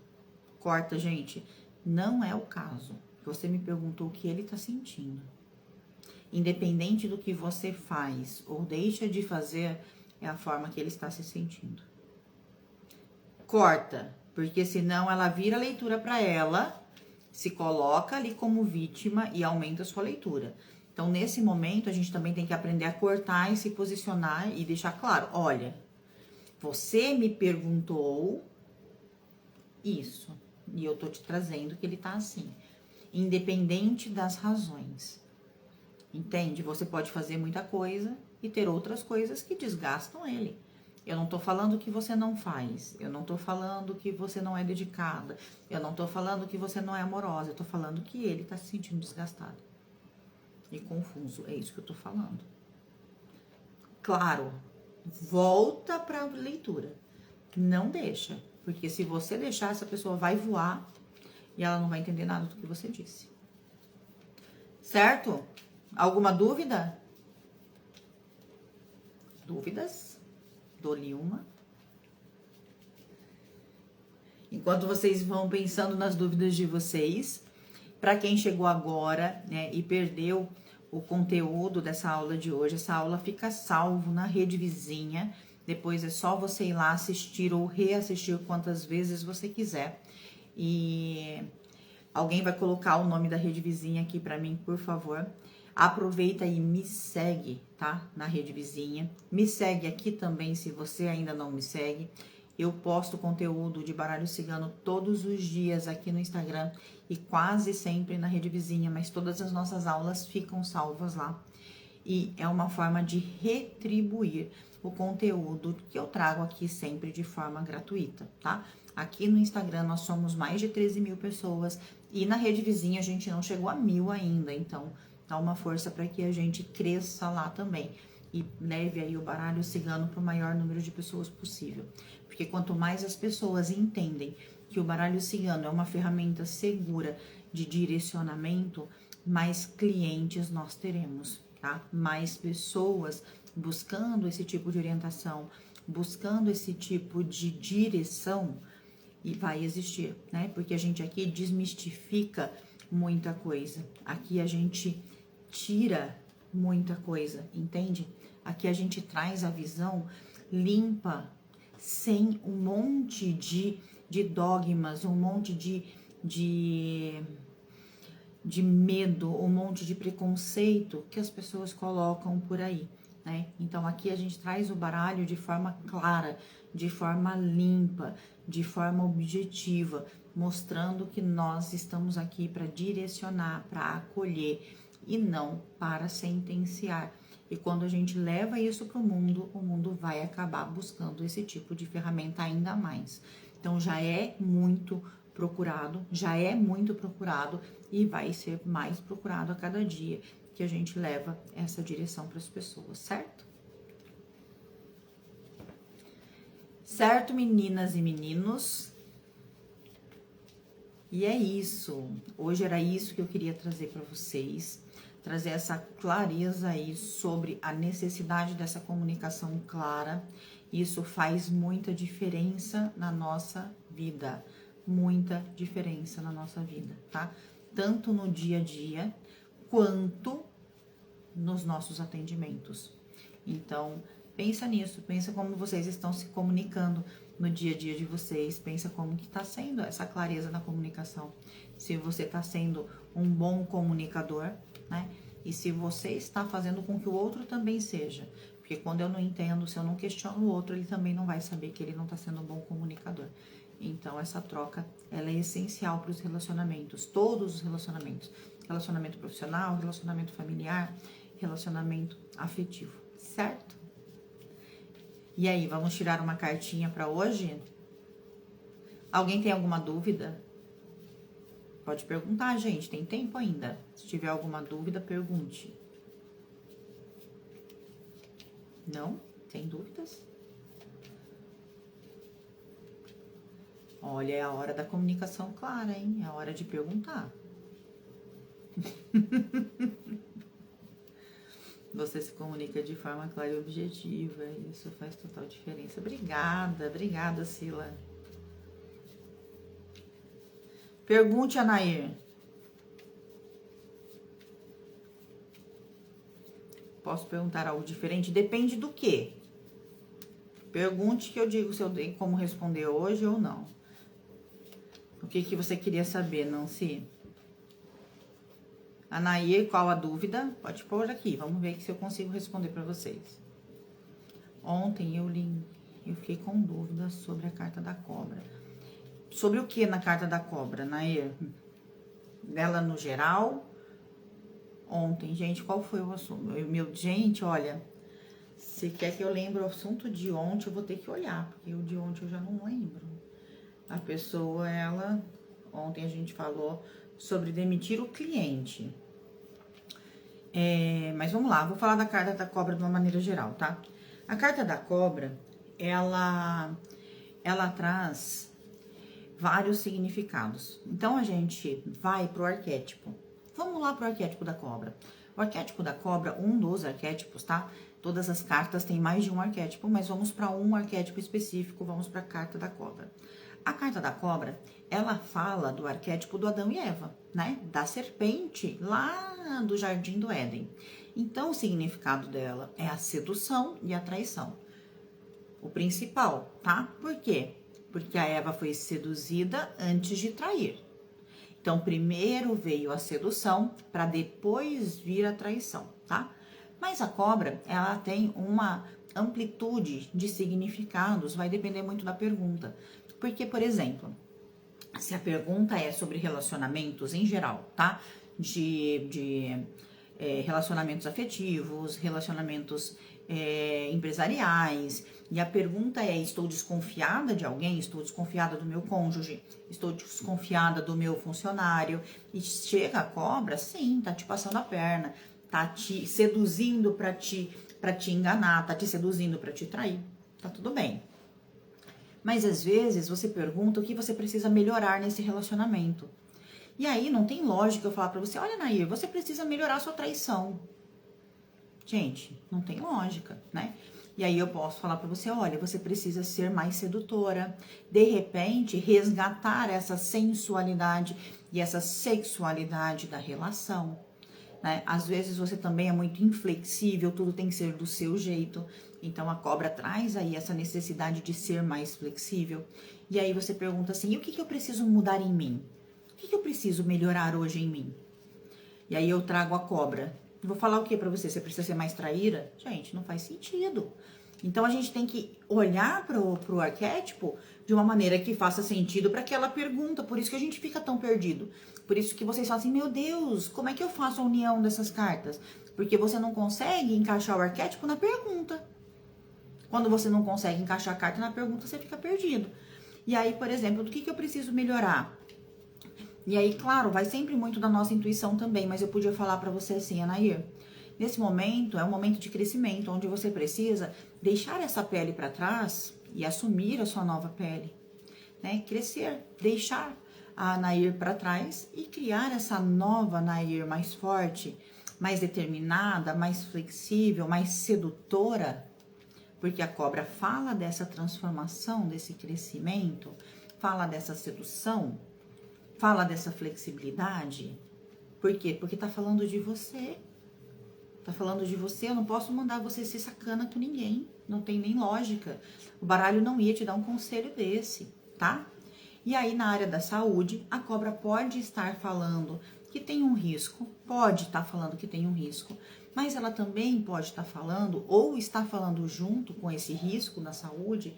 Corta, gente. Não é o caso. Você me perguntou o que ele tá sentindo. Independente do que você faz ou deixa de fazer, é a forma que ele está se sentindo. Corta, porque senão ela vira a leitura para ela, se coloca ali como vítima e aumenta a sua leitura. Então, nesse momento, a gente também tem que aprender a cortar e se posicionar e deixar claro, olha, você me perguntou isso, e eu tô te trazendo que ele tá assim, independente das razões. Entende? Você pode fazer muita coisa e ter outras coisas que desgastam ele. Eu não tô falando que você não faz, eu não tô falando que você não é dedicada, eu não tô falando que você não é amorosa, eu tô falando que ele tá se sentindo desgastado e confuso, é isso que eu tô falando. Claro, volta pra leitura, não deixa, porque se você deixar, essa pessoa vai voar e ela não vai entender nada do que você disse. Certo? Alguma dúvida? Dúvidas? Dou-lhe uma. Enquanto vocês vão pensando nas dúvidas de vocês, para quem chegou agora, né, e perdeu o conteúdo dessa aula de hoje, essa aula fica salvo na rede vizinha. Depois é só você ir lá assistir ou reassistir quantas vezes você quiser. E alguém vai colocar o nome da rede vizinha aqui para mim, por favor. Aproveita e me segue, tá? Na rede vizinha. Me segue aqui também, se você ainda não me segue. Eu posto conteúdo de baralho cigano todos os dias aqui no Instagram e quase sempre na rede vizinha, mas todas as nossas aulas ficam salvas lá. E é uma forma de retribuir o conteúdo que eu trago aqui sempre de forma gratuita, tá? Aqui no Instagram nós somos mais de 13 mil pessoas e na rede vizinha a gente não chegou a 1000 ainda, então dá uma força para que a gente cresça lá também e leve aí o baralho cigano para o maior número de pessoas possível. Porque quanto mais as pessoas entendem que o baralho cigano é uma ferramenta segura de direcionamento, mais clientes nós teremos, tá? Mais pessoas buscando esse tipo de orientação, buscando esse tipo de direção, e vai existir, né? Porque a gente aqui desmistifica muita coisa. Aqui a gente tira muita coisa, entende? Aqui a gente traz a visão limpa, sem um monte de dogmas, um monte de medo, um monte de preconceito que as pessoas colocam por aí, né? Então aqui a gente traz o baralho de forma clara, de forma limpa, de forma objetiva, mostrando que nós estamos aqui para direcionar, para acolher e não para sentenciar. E quando a gente leva isso para o mundo vai acabar buscando esse tipo de ferramenta ainda mais. Então já é muito procurado e vai ser mais procurado a cada dia que a gente leva essa direção para as pessoas, certo? Certo, meninas e meninos? E é isso. Hoje era isso que eu queria trazer para vocês. Trazer essa clareza aí sobre a necessidade dessa comunicação clara. Isso faz muita diferença na nossa vida. Muita diferença na nossa vida, tá? Tanto no dia a dia, quanto nos nossos atendimentos. Então, pensa nisso, pensa como vocês estão se comunicando no dia a dia de vocês, pensa como que tá sendo essa clareza na comunicação. Se você tá sendo um bom comunicador, né? E se você está fazendo com que o outro também seja. Porque quando eu não entendo, se eu não questiono o outro, ele também não vai saber que ele não tá sendo um bom comunicador. Então, essa troca, ela é essencial para os relacionamentos, todos os relacionamentos. Relacionamento profissional, relacionamento familiar, relacionamento afetivo, certo? E aí, vamos tirar uma cartinha para hoje? Alguém tem alguma dúvida? Pode perguntar, gente, tem tempo ainda. Se tiver alguma dúvida, pergunte. Não? Tem dúvidas? Olha, é a hora da comunicação clara, hein? É a hora de perguntar. Você se comunica de forma clara e objetiva. Isso faz total diferença. Obrigada, Sila. Pergunte, Anair. Posso perguntar algo diferente? Depende do quê? Pergunte que eu digo se eu tenho como responder hoje ou não. O que que você queria saber, Nancy? Anaí, qual a dúvida? Pode pôr aqui, vamos ver se eu consigo responder para vocês. Ontem eu fiquei com dúvidas sobre a carta da cobra. Sobre o que na carta da cobra, Nair? Dela no geral? Ontem, gente, qual foi o assunto? Gente, olha, se quer que eu lembre o assunto de ontem, eu vou ter que olhar, porque o de ontem eu já não lembro. A pessoa, ontem a gente falou sobre demitir o cliente. Mas vamos lá, vou falar da carta da cobra de uma maneira geral, tá? A carta da cobra, ela traz vários significados. Então, a gente vai pro arquétipo. Vamos lá pro arquétipo da cobra. O arquétipo da cobra, um dos arquétipos, tá? Todas as cartas têm mais de um arquétipo, mas vamos para um arquétipo específico, vamos para a carta da cobra. A carta da cobra, ela fala do arquétipo do Adão e Eva, né? Da serpente lá do Jardim do Éden. Então, o significado dela é a sedução e a traição. O principal, tá? Por quê? Porque a Eva foi seduzida antes de trair. Então, primeiro veio a sedução para depois vir a traição, tá? Mas a cobra, ela tem uma amplitude de significados, vai depender muito da pergunta. Porque, por exemplo, se a pergunta é sobre relacionamentos em geral, tá? Relacionamentos afetivos, relacionamentos empresariais, e a pergunta é: estou desconfiada de alguém? Estou desconfiada do meu cônjuge? Estou desconfiada do meu funcionário? E chega a cobra, sim, tá te passando a perna, tá te seduzindo para te enganar, tá te seduzindo para te trair. Tá tudo bem. Mas às vezes você pergunta o que você precisa melhorar nesse relacionamento. E aí não tem lógica eu falar pra você: olha, Nair, você precisa melhorar a sua traição. Gente, não tem lógica, né? E aí eu posso falar pra você: olha, você precisa ser mais sedutora. De repente, resgatar essa sensualidade e essa sexualidade da relação. Né? Às vezes você também é muito inflexível, tudo tem que ser do seu jeito. Então a cobra traz aí essa necessidade de ser mais flexível. E aí você pergunta assim: e o que eu preciso mudar em mim? O que eu preciso melhorar hoje em mim? E aí eu trago a cobra. Vou falar o que pra você? Você precisa ser mais traíra? Gente, não faz sentido. Então a gente tem que olhar pro arquétipo de uma maneira que faça sentido para aquela pergunta. Por isso que a gente fica tão perdido. Por isso que vocês falam assim: meu Deus, como é que eu faço a união dessas cartas? Porque você não consegue encaixar o arquétipo na pergunta. Quando você não consegue encaixar a carta na pergunta, você fica perdido. E aí, por exemplo, do que eu preciso melhorar? E aí, claro, vai sempre muito da nossa intuição também, mas eu podia falar pra você assim: Anair, nesse momento é um momento de crescimento, onde você precisa deixar essa pele pra trás e assumir a sua nova pele, né? Crescer, deixar a Anair pra trás e criar essa nova Anair mais forte, mais determinada, mais flexível, mais sedutora, porque a cobra fala dessa transformação, desse crescimento, fala dessa sedução, fala dessa flexibilidade. Por quê? Porque tá falando de você. Tá falando de você, eu não posso mandar você ser sacana com ninguém. Não tem nem lógica. O baralho não ia te dar um conselho desse, tá? E aí, na área da saúde, a cobra pode estar falando que tem um risco, pode estar falando que tem um risco, mas ela também pode estar falando, ou está falando junto com esse risco na saúde,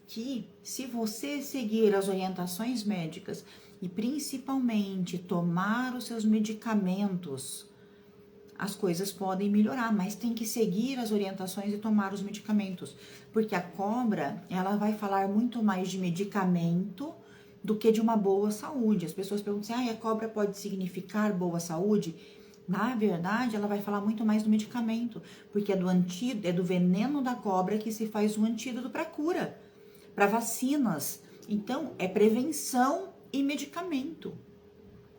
que se você seguir as orientações médicas e principalmente tomar os seus medicamentos, as coisas podem melhorar, mas tem que seguir as orientações e tomar os medicamentos, porque a cobra, ela vai falar muito mais de medicamento do que de uma boa saúde. As pessoas perguntam assim: a cobra pode significar boa saúde? Na verdade, ela vai falar muito mais do medicamento, porque é do veneno da cobra que se faz um antídoto para cura, para vacinas. Então, é prevenção e medicamento.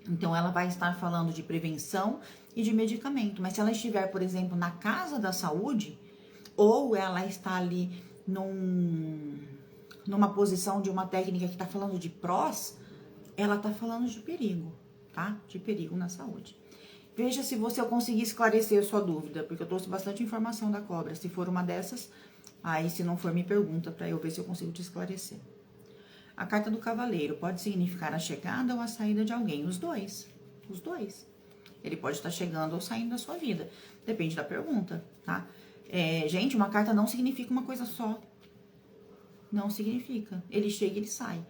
Então, ela vai estar falando de prevenção e de medicamento. Mas se ela estiver, por exemplo, na casa da saúde, ou ela está ali numa posição de uma técnica que está falando de prós, ela está falando de perigo, tá? De perigo na saúde. Veja se eu conseguir esclarecer a sua dúvida, porque eu trouxe bastante informação da cobra. Se for uma dessas, aí se não for, me pergunta para eu ver se eu consigo te esclarecer. A carta do cavaleiro pode significar a chegada ou a saída de alguém, os dois. Os dois. Ele pode estar chegando ou saindo da sua vida, depende da pergunta, tá? Gente, uma carta não significa uma coisa só. Não significa. Ele chega e ele sai.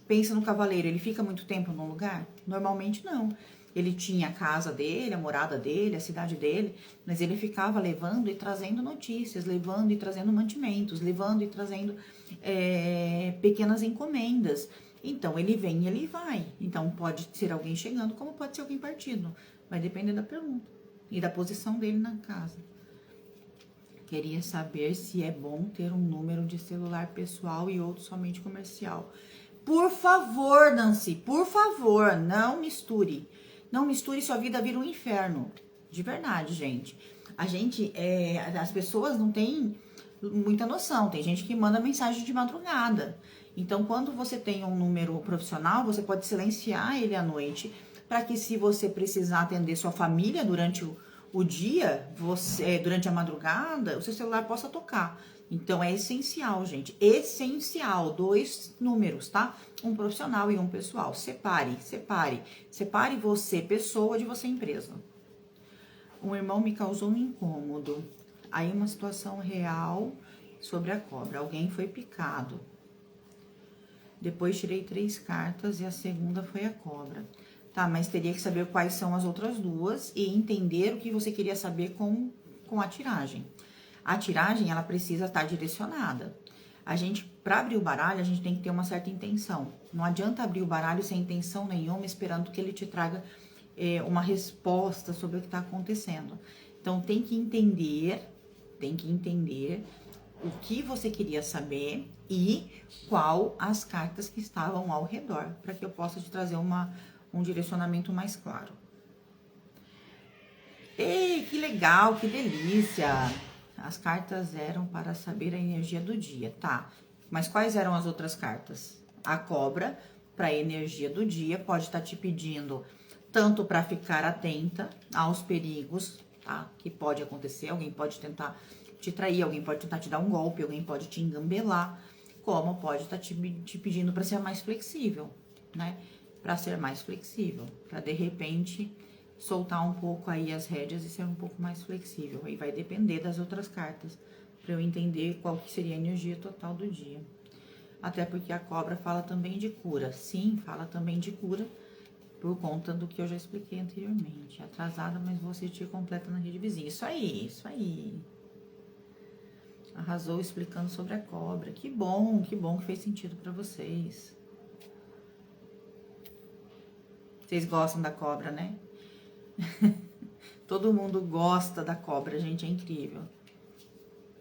Pensa no cavaleiro, ele fica muito tempo num lugar? Normalmente não. Ele tinha a casa dele, a morada dele, a cidade dele, mas ele ficava levando e trazendo notícias, levando e trazendo mantimentos, levando e trazendo pequenas encomendas. Então, ele vem e ele vai. Então, pode ser alguém chegando, como pode ser alguém partindo. Vai depender da pergunta e da posição dele na casa. Queria saber se é bom ter um número de celular pessoal e outro somente comercial. Por favor, Nancy, por favor, não misture. Não misture, sua vida vira um inferno. De verdade, gente. As pessoas não têm muita noção. Tem gente que manda mensagem de madrugada. Então, quando você tem um número profissional, você pode silenciar ele à noite, para que se você precisar atender sua família durante o dia, durante a madrugada, o seu celular possa tocar. Então, é essencial, gente. Essencial. 2 números, tá? Um profissional e um pessoal. Separe. Separe você, pessoa, de você, empresa. Um irmão me causou um incômodo. Aí, uma situação real sobre a cobra. Alguém foi picado. Depois, tirei 3 cartas e a segunda foi a cobra. Tá, mas teria que saber quais são as outras 2 e entender o que você queria saber com a tiragem. A tiragem, ela precisa estar direcionada. Para abrir o baralho, a gente tem que ter uma certa intenção. Não adianta abrir o baralho sem intenção nenhuma, esperando que ele te traga uma resposta sobre o que está acontecendo. Então, tem que entender o que você queria saber e qual as cartas que estavam ao redor, para que eu possa te trazer um direcionamento mais claro. Ei, que legal, que delícia! As cartas eram para saber a energia do dia, tá? Mas quais eram as outras cartas? A cobra, para a energia do dia, pode estar te pedindo tanto para ficar atenta aos perigos, tá? Que pode acontecer, alguém pode tentar te trair, alguém pode tentar te dar um golpe, alguém pode te engambelar, como pode estar te pedindo para ser mais flexível, né? Para ser mais flexível, para de repente soltar um pouco aí as rédeas e ser um pouco mais flexível. Aí vai depender das outras cartas, para eu entender qual que seria a energia total do dia. Até porque a cobra fala também de cura. Sim, fala também de cura, por conta do que eu já expliquei anteriormente. Atrasada, mas vou assistir completa na rede vizinha. Isso aí. Arrasou explicando sobre a cobra. Que bom que fez sentido para vocês. Vocês gostam da cobra, né? Todo mundo gosta da cobra, gente, é incrível.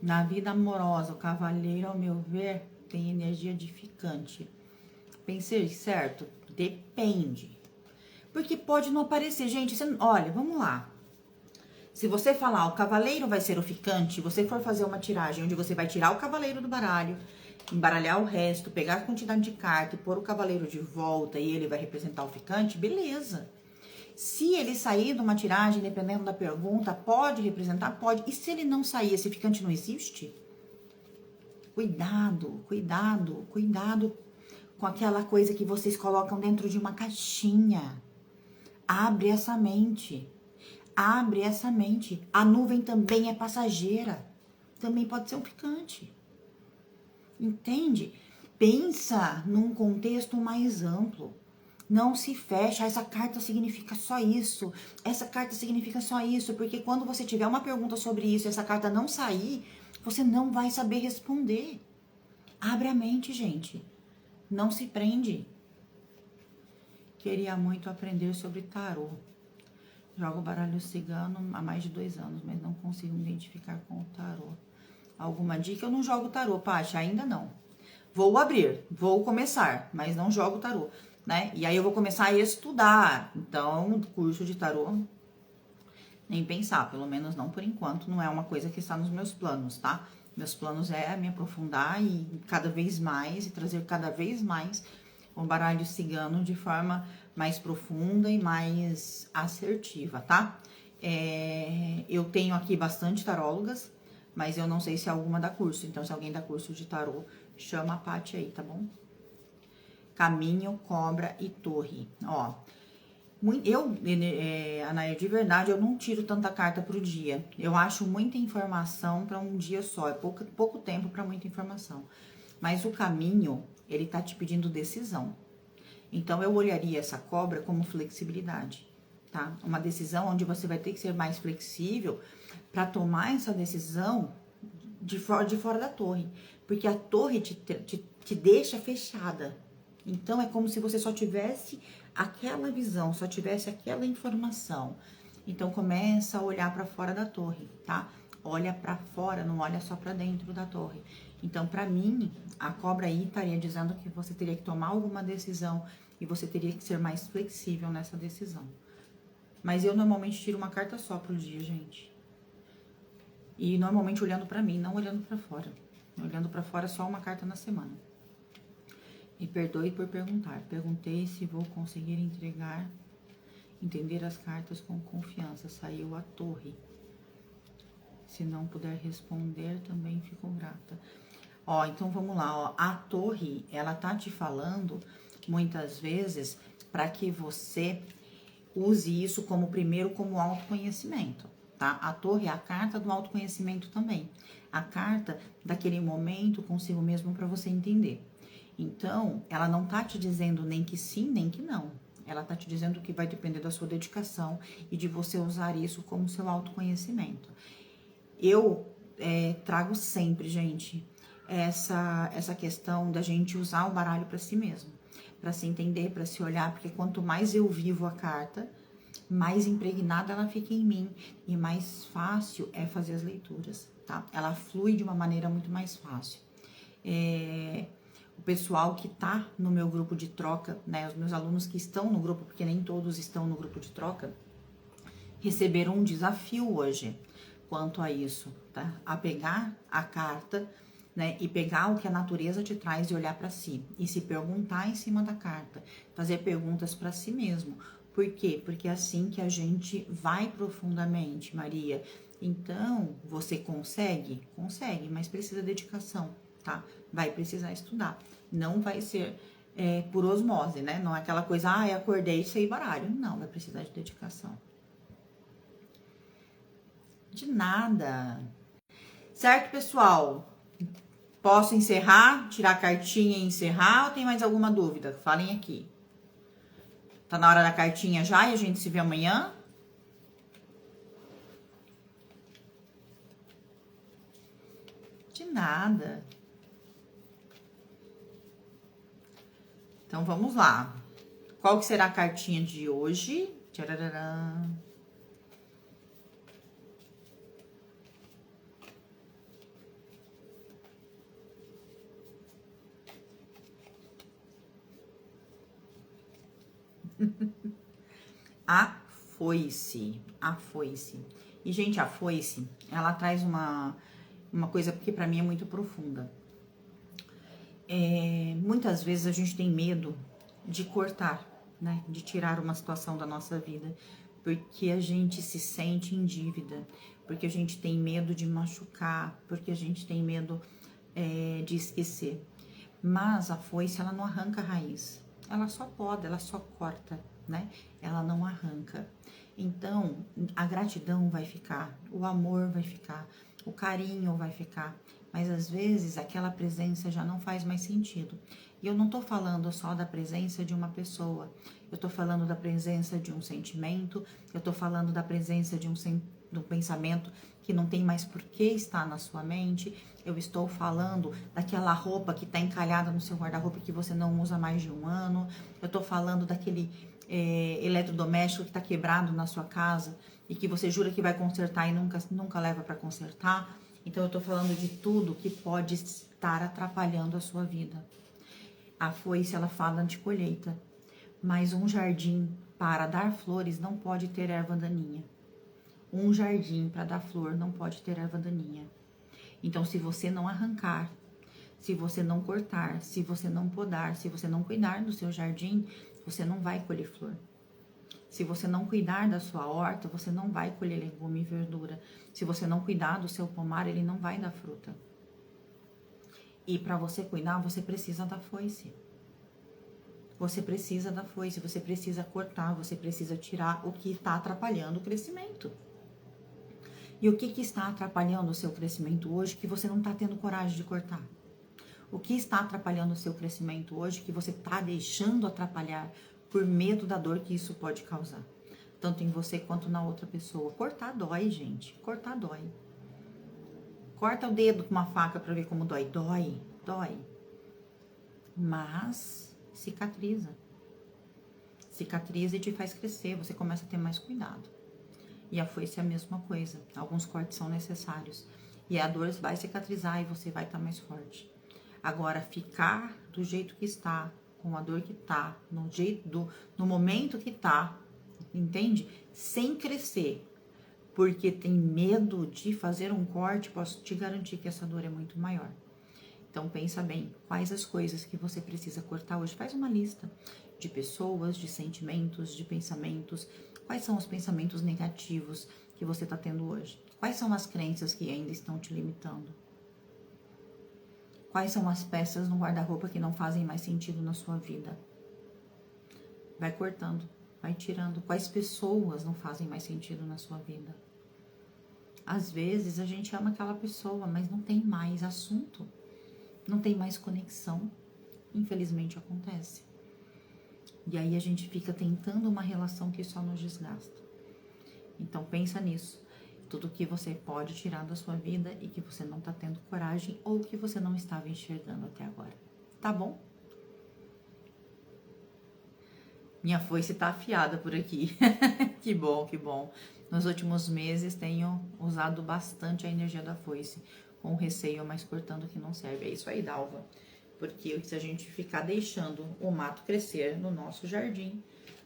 Na vida amorosa, o cavaleiro, ao meu ver, tem energia edificante. Pensei certo? Depende. Porque pode não aparecer, gente. Olha, vamos lá. Se você falar o cavaleiro vai ser o ficante, você for fazer uma tiragem onde você vai tirar o cavaleiro do baralho, embaralhar o resto, pegar a quantidade de carta e pôr o cavaleiro de volta e ele vai representar o ficante, beleza. Se ele sair de uma tiragem, dependendo da pergunta, pode representar? Pode. E se ele não sair, esse ficante não existe? Cuidado com aquela coisa que vocês colocam dentro de uma caixinha. Abre essa mente. A nuvem também é passageira. Também pode ser um ficante. Entende? Pensa num contexto mais amplo. Não se fecha, essa carta significa só isso, porque quando você tiver uma pergunta sobre isso e essa carta não sair, você não vai saber responder. Abre a mente, gente. Não se prende. Queria muito aprender sobre tarô. Jogo baralho cigano há mais de 2 anos, mas não consigo me identificar com o tarô. Alguma dica? Eu não jogo tarô, Paty, ainda não. Vou começar, mas não jogo tarô. Né? E aí eu vou começar a estudar. Então, curso de tarô, nem pensar, pelo menos não por enquanto, não é uma coisa que está nos meus planos, tá? Meus planos é me aprofundar e cada vez mais, e trazer cada vez mais o baralho cigano de forma mais profunda e mais assertiva, tá? Eu tenho aqui bastante tarólogas, mas eu não sei se alguma dá curso. Então, se alguém dá curso de tarô, chama a Paty aí, tá bom? Caminho, cobra e torre. Ó, Anaia, de verdade, eu não tiro tanta carta pro dia. Eu acho muita informação para um dia só. É pouco tempo para muita informação. Mas o caminho, ele tá te pedindo decisão. Então, eu olharia essa cobra como flexibilidade, tá? Uma decisão onde você vai ter que ser mais flexível para tomar essa decisão de fora da torre. Porque a torre te deixa fechada. Então, é como se você só tivesse aquela visão, só tivesse aquela informação. Então, começa a olhar para fora da torre, tá? Olha para fora, não olha só para dentro da torre. Então, para mim, a cobra aí estaria dizendo que você teria que tomar alguma decisão e você teria que ser mais flexível nessa decisão. Mas eu normalmente tiro uma carta só pro dia, gente. E normalmente olhando para mim, não olhando para fora. Olhando para fora, só uma carta na semana. Me perdoe por perguntar. Perguntei se vou conseguir entender as cartas com confiança. Saiu a torre. Se não puder responder, também fico grata. Ó, então vamos lá, ó. A torre, ela tá te falando muitas vezes para que você use isso como autoconhecimento, tá? A torre é a carta do autoconhecimento também. A carta daquele momento consigo mesmo para você entender. Então, ela não tá te dizendo nem que sim, nem que não. Ela tá te dizendo que vai depender da sua dedicação e de você usar isso como seu autoconhecimento. Eu trago sempre, gente, essa questão da gente usar o baralho para si mesmo, para se entender, para se olhar, porque quanto mais eu vivo a carta, mais impregnada ela fica em mim e mais fácil é fazer as leituras, tá? Ela flui de uma maneira muito mais fácil. O pessoal que tá no meu grupo de troca, né, os meus alunos que estão no grupo, porque nem todos estão no grupo de troca, receberam um desafio hoje quanto a isso, tá? A pegar a carta, né, e pegar o que a natureza te traz e olhar para si e se perguntar em cima da carta, fazer perguntas para si mesmo. Por quê? Porque é assim que a gente vai profundamente, Maria. Então, você consegue? Consegue, mas precisa de dedicação, tá? Vai precisar estudar. Não vai ser por osmose, né? Não é aquela coisa, acordei e sei baralho. Não, vai precisar de dedicação. De nada. Certo, pessoal? Posso encerrar? Tirar a cartinha e encerrar? Ou tem mais alguma dúvida? Falem aqui. Tá na hora da cartinha já e a gente se vê amanhã? De nada. Então, vamos lá. Qual que será a cartinha de hoje? Tchararã. A foice. A foice. E, gente, a foice, ela traz uma coisa que pra mim é muito profunda. Muitas vezes a gente tem medo de cortar, né? De tirar uma situação da nossa vida, porque a gente se sente em dívida, porque a gente tem medo de machucar, porque a gente tem medo de esquecer. Mas a foice, ela não arranca a raiz, ela só poda, ela só corta, né? Ela não arranca. Então, a gratidão vai ficar, o amor vai ficar, o carinho vai ficar, mas às vezes aquela presença já não faz mais sentido. E eu não tô falando só da presença de uma pessoa, eu tô falando da presença de um sentimento, eu tô falando da presença de um pensamento que não tem mais por que estar na sua mente, eu estou falando daquela roupa que tá encalhada no seu guarda-roupa que você não usa mais de um ano, eu tô falando daquele eletrodoméstico que tá quebrado na sua casa e que você jura que vai consertar e nunca leva para consertar. Então, eu tô falando de tudo que pode estar atrapalhando a sua vida. A foice, ela fala de colheita, mas um jardim para dar flores não pode ter erva daninha. Um jardim para dar flor não pode ter erva daninha. Então, se você não arrancar, Se você não cortar, se você não podar, se você não cuidar do seu jardim, você não vai colher flor. Se você não cuidar da sua horta, você não vai colher legume e verdura. Se você não cuidar do seu pomar, ele não vai dar fruta. E para você cuidar, você precisa da foice. Você precisa da foice, você precisa cortar, você precisa tirar o que está atrapalhando o crescimento. E o que está atrapalhando o seu crescimento hoje que você não está tendo coragem de cortar? O que está atrapalhando o seu crescimento hoje que você está deixando atrapalhar por medo da dor que isso pode causar? Tanto em você quanto na outra pessoa. Cortar dói, gente. Cortar dói. Corta o dedo com uma faca para ver como dói. Dói, dói. Mas cicatriza. Cicatriza e te faz crescer. Você começa a ter mais cuidado. E a foice é a mesma coisa. Alguns cortes são necessários. E a dor vai cicatrizar e você vai estar mais forte. Agora, ficar do jeito que está, com a dor que está, no momento que está, entende? Sem crescer, porque tem medo de fazer um corte, posso te garantir que essa dor é muito maior. Então, pensa bem, quais as coisas que você precisa cortar hoje. Faz uma lista de pessoas, de sentimentos, de pensamentos. Quais são os pensamentos negativos que você está tendo hoje? Quais são as crenças que ainda estão te limitando? Quais são as peças no guarda-roupa que não fazem mais sentido na sua vida? Vai cortando, vai tirando. Quais pessoas não fazem mais sentido na sua vida? Às vezes a gente ama aquela pessoa, mas não tem mais assunto, não tem mais conexão. Infelizmente acontece. E aí a gente fica tentando uma relação que só nos desgasta. Então pensa nisso. Tudo que você pode tirar da sua vida e que você não tá tendo coragem ou que você não estava enxergando até agora. Tá bom? Minha foice tá afiada por aqui. Que bom, que bom. Nos últimos meses tenho usado bastante a energia da foice. Com receio, mas cortando que não serve. É isso aí, Dalva. Porque se a gente ficar deixando o mato crescer no nosso jardim,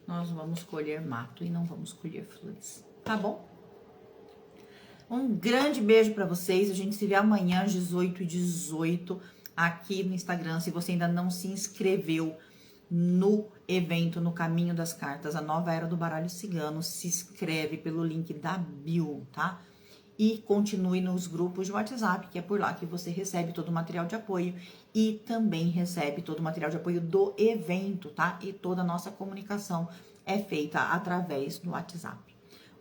nós vamos colher mato e não vamos colher flores. Tá bom? Um grande beijo pra vocês. A gente se vê amanhã às 18h18 aqui no Instagram. Se você ainda não se inscreveu no evento No Caminho das Cartas, a nova era do baralho cigano, se inscreve pelo link da bio, tá? E continue nos grupos de WhatsApp, que é por lá que você recebe todo o material de apoio e também recebe todo o material de apoio do evento, tá? E toda a nossa comunicação é feita através do WhatsApp.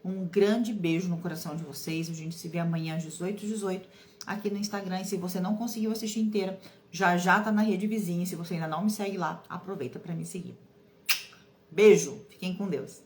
Um grande beijo no coração de vocês. A gente se vê amanhã às 18h18 aqui no Instagram. E se você não conseguiu assistir inteira, já tá na rede vizinha. Se você ainda não me segue lá, aproveita para me seguir. Beijo, fiquem com Deus.